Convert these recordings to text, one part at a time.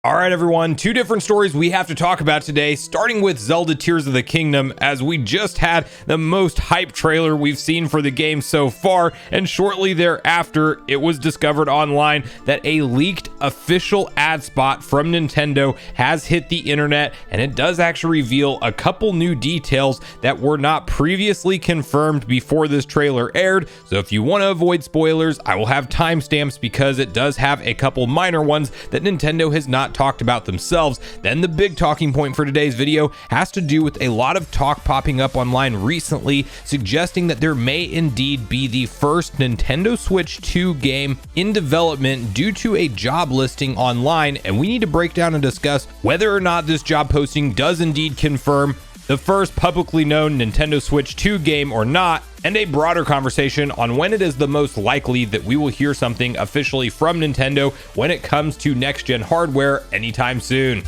All right, everyone, two different stories we have to talk about today, starting with Zelda Tears of the Kingdom, as we just had the most hype trailer we've seen for the game so far, and shortly thereafter, it was discovered online that a leaked official ad spot from Nintendo has hit the internet, and it does actually reveal a couple new details that were not previously confirmed before this trailer aired. So if you want to avoid spoilers, I will have timestamps because it does have a couple minor ones that Nintendo has not talked about themselves. Then the big talking point for today's video has to do with a lot of talk popping up online recently suggesting that there may indeed be the first Nintendo Switch 2 game in development due to a job listing online, and we need to break down and discuss whether or not this job posting does indeed confirm the first publicly known Nintendo Switch 2 game or not, and a broader conversation on when it is the most likely that we will hear something officially from Nintendo when it comes to next-gen hardware anytime soon.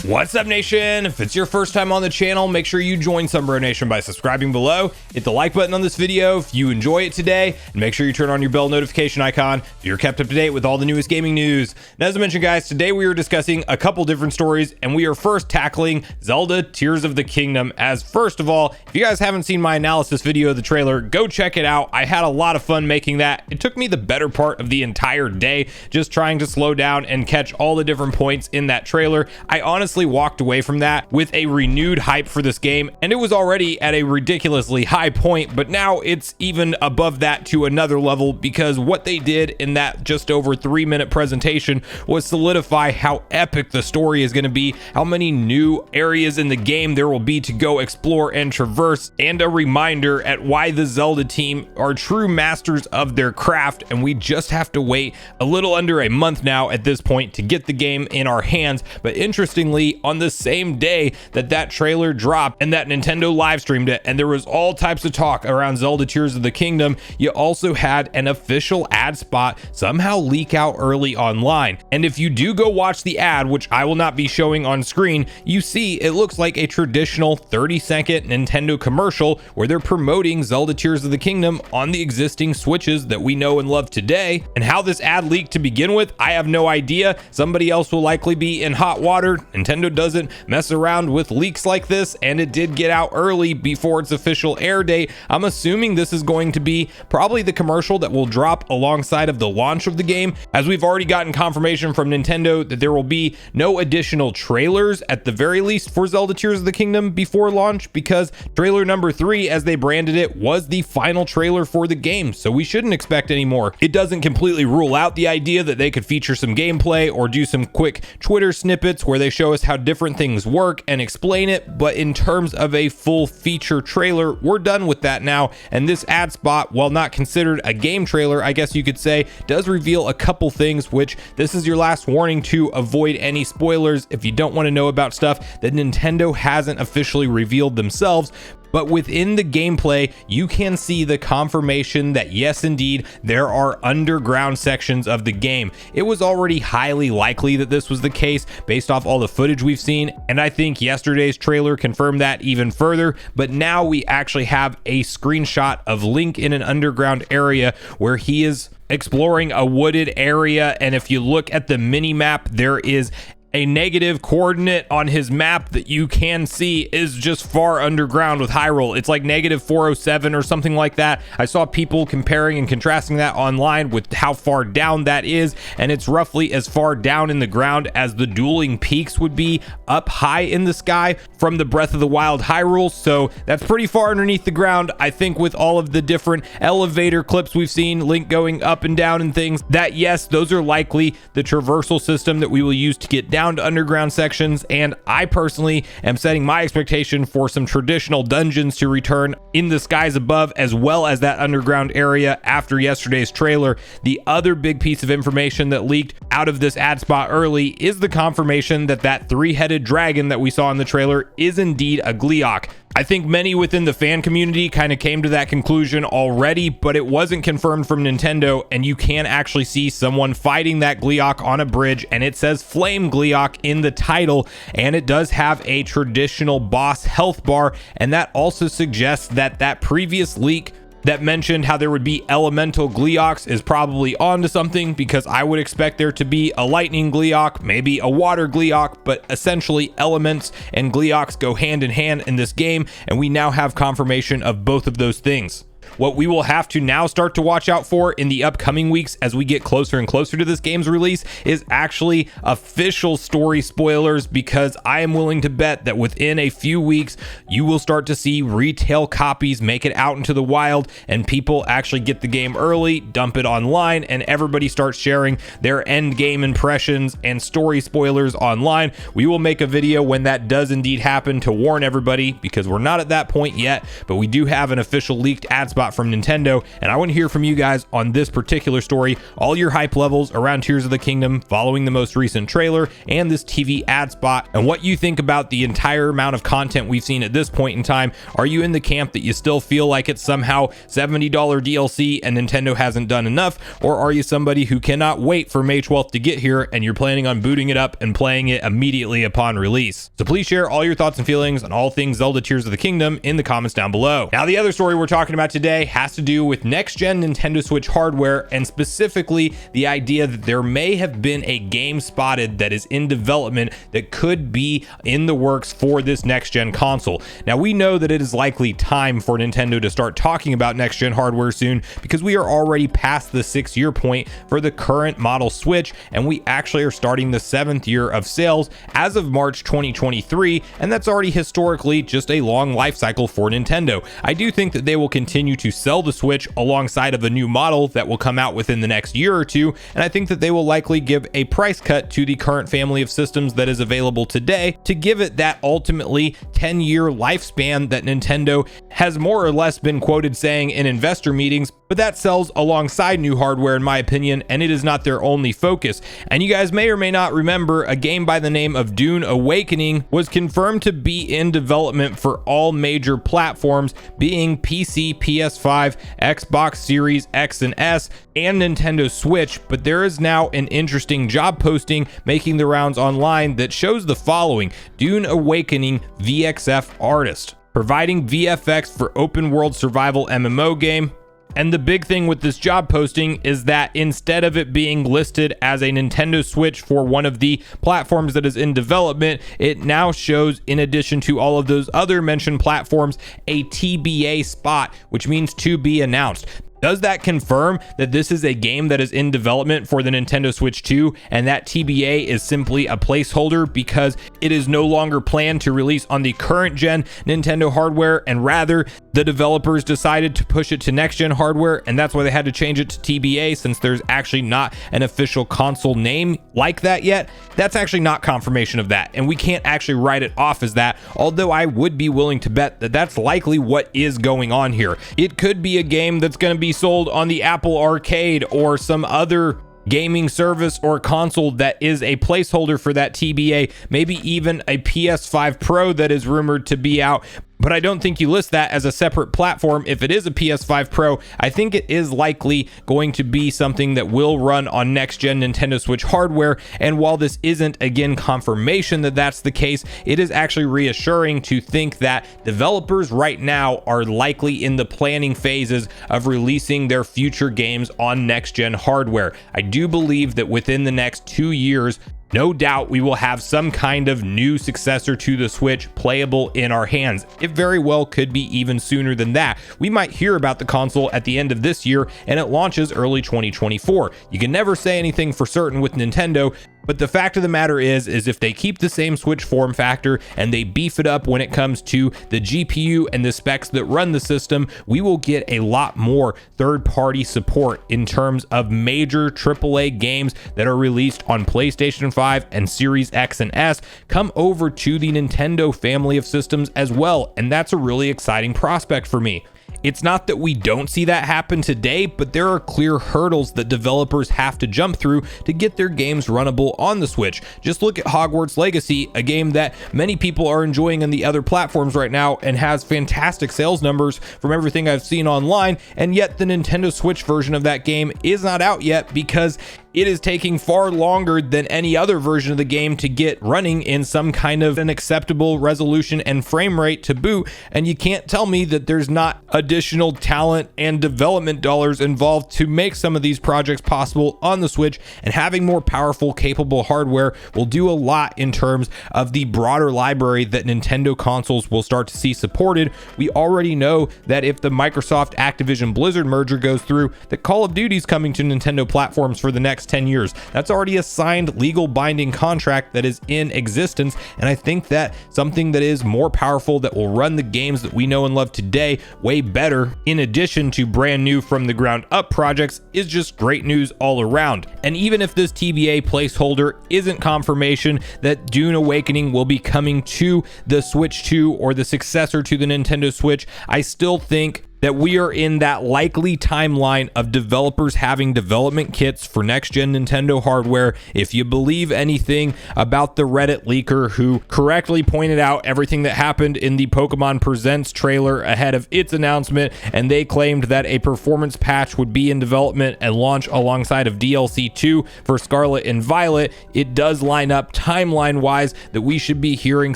What's up, Nation? If it's your first time on the channel, make sure you join Sunbro Nation by subscribing below. Hit the like button on this video if you enjoy it today, and make sure you turn on your bell notification icon so you're kept up to date with all the newest gaming news. And as I mentioned, guys, today we are discussing a couple different stories, and we are first tackling Zelda Tears of the Kingdom. As first of all, if you guys haven't seen my analysis video of the trailer, go check it out. I had a lot of fun making that. It took me the better part of the entire day just trying to slow down and catch all the different points in that trailer. I honestly walked away from that with a renewed hype for this game, and it was already at a ridiculously high point, but now it's even above that to another level because what they did in that just over 3-minute presentation was solidify how epic the story is going to be, how many new areas in the game there will be to go explore and traverse, and a reminder at why the Zelda team are true masters of their craft. And we just have to wait a little under a month now at this point to get the game in our hands. But interestingly, on the same day that that trailer dropped and that Nintendo live streamed it, and there was all types of talk around Zelda Tears of the Kingdom, you also had an official ad spot somehow leak out early online. And if you do go watch the ad, which I will not be showing on screen, you see it looks like a traditional 30-second Nintendo commercial where they're promoting Zelda Tears of the Kingdom on the existing Switches that we know and love today. And how this ad leaked to begin with, I have no idea. Somebody else will likely be in hot water. Nintendo doesn't mess around with leaks like this, and it did get out early before its official air date. I'm assuming this is going to be probably the commercial that will drop alongside of the launch of the game, as we've already gotten confirmation from Nintendo that there will be no additional trailers at the very least for Zelda Tears of the Kingdom before launch, because trailer number 3, as they branded it, was the final trailer for the game, so we shouldn't expect any more. It doesn't completely rule out the idea that they could feature some gameplay or do some quick Twitter snippets where they show us how different things work and explain it, but in terms of a full feature trailer, we're done with that now. And this ad spot, while not considered a game trailer, I guess you could say, does reveal a couple things, which this is your last warning to avoid any spoilers if you don't want to know about stuff that Nintendo hasn't officially revealed themselves. But within the gameplay, you can see the confirmation that yes, indeed, there are underground sections of the game. It was already highly likely that this was the case based off all the footage we've seen, and I think yesterday's trailer confirmed that even further. But now we actually have a screenshot of Link in an underground area where he is exploring a wooded area, and if you look at the mini map, there is a negative coordinate on his map that you can see is just far underground with Hyrule. It's like negative 407 or something like that. I saw people comparing and contrasting that online with how far down that is, and it's roughly as far down in the ground as the dueling peaks would be up high in the sky from the Breath of the Wild Hyrule. So that's pretty far underneath the ground. I think with all of the different elevator clips we've seen, Link going up and down and things, that yes, those are likely the traversal system that we will use to get down to underground sections. And I personally am setting my expectation for some traditional dungeons to return in the skies above, as well as that underground area after yesterday's trailer. The other big piece of information that leaked out of this ad spot early is the confirmation that that 3-headed dragon that we saw in the trailer is indeed a Gleeok. I think many within the fan community kind of came to that conclusion already, but it wasn't confirmed from Nintendo, and you can actually see someone fighting that Gleeok on a bridge, and it says Flame Gleeok in the title, and it does have a traditional boss health bar, and that also suggests that that previous leak that mentioned how there would be elemental Gleeoks is probably onto something, because I would expect there to be a lightning Gleeok, maybe a water Gleeok, but essentially elements and Gleeoks go hand in hand in this game, and we now have confirmation of both of those things. What we will have to now start to watch out for in the upcoming weeks as we get closer and closer to this game's release is actually official story spoilers, because I am willing to bet that within a few weeks you will start to see retail copies make it out into the wild, and people actually get the game early, dump it online, and everybody starts sharing their end game impressions and story spoilers online. We will make a video when that does indeed happen to warn everybody, because we're not at that point yet, but we do have an official leaked ad spot from Nintendo, and I want to hear from you guys on this particular story, all your hype levels around Tears of the Kingdom following the most recent trailer and this TV ad spot, and what you think about the entire amount of content we've seen at this point in time. Are you in the camp that you still feel like it's somehow $70 DLC and Nintendo hasn't done enough, or are you somebody who cannot wait for May 12th to get here and you're planning on booting it up and playing it immediately upon release? So please share all your thoughts and feelings on all things Zelda Tears of the Kingdom in the comments down below. Now, the other story we're talking about today has to do with next-gen Nintendo Switch hardware, and specifically the idea that there may have been a game spotted that is in development that could be in the works for this next-gen console. Now, we know that it is likely time for Nintendo to start talking about next-gen hardware soon, because we are already past the 6-year point for the current model Switch, and we actually are starting the 7th year of sales as of March 2023, and that's already historically just a long life cycle for Nintendo. I do think that they will continue to sell the Switch alongside of a new model that will come out within the next year or two, and I think that they will likely give a price cut to the current family of systems that is available today to give it that ultimately 10-year lifespan that Nintendo has more or less been quoted saying in investor meetings, but that sells alongside new hardware in my opinion, and it is not their only focus. And you guys may or may not remember a game by the name of Dune Awakening was confirmed to be in development for all major platforms, being PC, PS5, Xbox Series X and S, and Nintendo Switch, but there is now an interesting job posting making the rounds online that shows the following: Dune Awakening VXF artist, providing VFX for open world survival MMO game. And the big thing with this job posting is that instead of it being listed as a Nintendo Switch for one of the platforms that is in development, it now shows, in addition to all of those other mentioned platforms, a TBA spot, which means to be announced. Does that confirm that this is a game that is in development for the Nintendo Switch 2, and that TBA is simply a placeholder because it is no longer planned to release on the current gen Nintendo hardware, and rather the developers decided to push it to next gen hardware, and that's why they had to change it to TBA, since there's actually not an official console name like that yet? That's actually not confirmation of that, and we can't actually write it off as that, although I would be willing to bet that that's likely what is going on here. It could be a game that's going to be sold on the Apple Arcade or some other gaming service or console that is a placeholder for that TBA, maybe even a PS5 Pro that is rumored to be out. But I don't think you list that as a separate platform. If it is a PS5 Pro, I think it is likely going to be something that will run on next-gen Nintendo Switch hardware. And while this isn't, again, confirmation that that's the case, it is actually reassuring to think that developers right now are likely in the planning phases of releasing their future games on next-gen hardware. I do believe that within the next 2 years, no doubt we will have some kind of new successor to the Switch playable in our hands. It very well could be even sooner than that. We might hear about the console at the end of this year and it launches early 2024. You can never say anything for certain with Nintendo, but the fact of the matter is if they keep the same Switch form factor and they beef it up when it comes to the GPU and the specs that run the system, we will get a lot more third-party support in terms of major AAA games that are released on PlayStation 5 and Series X and S come over to the Nintendo family of systems as well, and that's a really exciting prospect for me. It's not that we don't see that happen today, but there are clear hurdles that developers have to jump through to get their games runnable on the Switch. Just look at Hogwarts Legacy, a game that many people are enjoying on the other platforms right now and has fantastic sales numbers from everything I've seen online, and yet the Nintendo Switch version of that game is not out yet because it is taking far longer than any other version of the game to get running in some kind of an acceptable resolution and frame rate to boot, and you can't tell me that there's not additional additional talent and development dollars involved to make some of these projects possible on the Switch, and having more powerful, capable hardware will do a lot in terms of the broader library that Nintendo consoles will start to see supported. We already know that if the Microsoft Activision Blizzard merger goes through, that Call of Duty's coming to Nintendo platforms for the next 10 years. That's already a signed legal binding contract that is in existence, and I think that something that is more powerful, that will run the games that we know and love today way better, in addition to brand new from the ground up projects, is just great news all around. And even if this TBA placeholder isn't confirmation that Dune Awakening will be coming to the Switch 2 or the successor to the Nintendo Switch, I still think that we are in that likely timeline of developers having development kits for next-gen Nintendo hardware. If you believe anything about the Reddit leaker who correctly pointed out everything that happened in the Pokemon Presents trailer ahead of its announcement, and they claimed that a performance patch would be in development and launch alongside of DLC 2 for Scarlet and Violet, it does line up timeline-wise that we should be hearing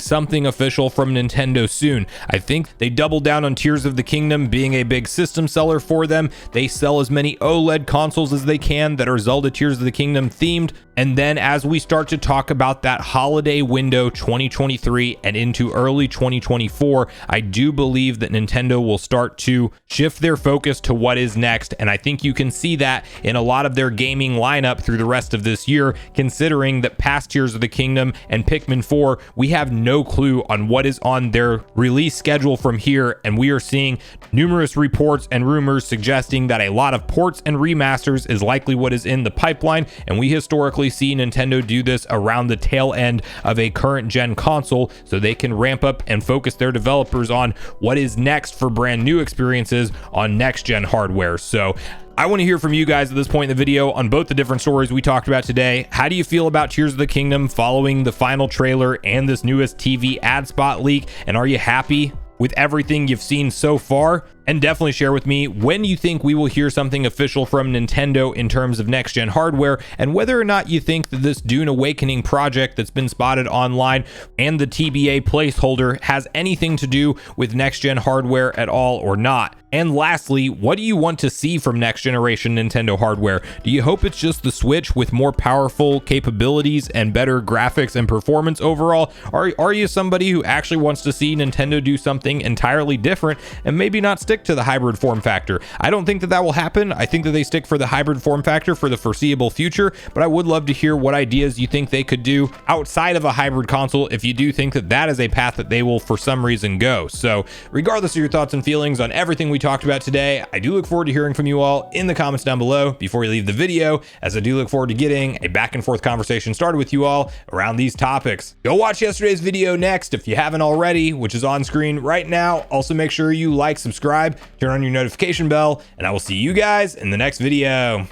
something official from Nintendo soon. I think they doubled down on Tears of the Kingdom being a big system seller for them. They sell as many OLED consoles as they can that are Zelda Tears of the Kingdom themed. And then as we start to talk about that holiday window 2023 and into early 2024, I do believe that Nintendo will start to shift their focus to what is next. And I think you can see that in a lot of their gaming lineup through the rest of this year, considering that past Tears of the Kingdom and Pikmin 4, we have no clue on what is on their release schedule from here. And we are seeing numerous reports and rumors suggesting that a lot of ports and remasters is likely what is in the pipeline, and we historically see Nintendo do this around the tail end of a current gen console so they can ramp up and focus their developers on what is next for brand new experiences on next gen hardware. So I want to hear from you guys at this point in the video on both the different stories we talked about today. How do you feel about Tears of the Kingdom following the final trailer and this newest TV ad spot leak? And are you happy with everything you've seen so far? And definitely share with me when you think we will hear something official from Nintendo in terms of next gen hardware, and whether or not you think that this Dune Awakening project that's been spotted online and the TBA placeholder has anything to do with next gen hardware at all or not. And lastly, what do you want to see from next generation Nintendo hardware? Do you hope it's just the Switch with more powerful capabilities and better graphics and performance overall? Are you somebody who actually wants to see Nintendo do something entirely different and maybe not stick to the hybrid form factor? I don't think that that will happen. I think that they stick for the hybrid form factor for the foreseeable future, but I would love to hear what ideas you think they could do outside of a hybrid console if you do think that that is a path that they will for some reason go. So regardless of your thoughts and feelings on everything we talked about today, I do look forward to hearing from you all in the comments down below before you leave the video, as I do look forward to getting a back and forth conversation started with you all around these topics. Go watch yesterday's video next if you haven't already, which is on screen right now. Also make sure you like, subscribe, turn on your notification bell, and I will see you guys in the next video.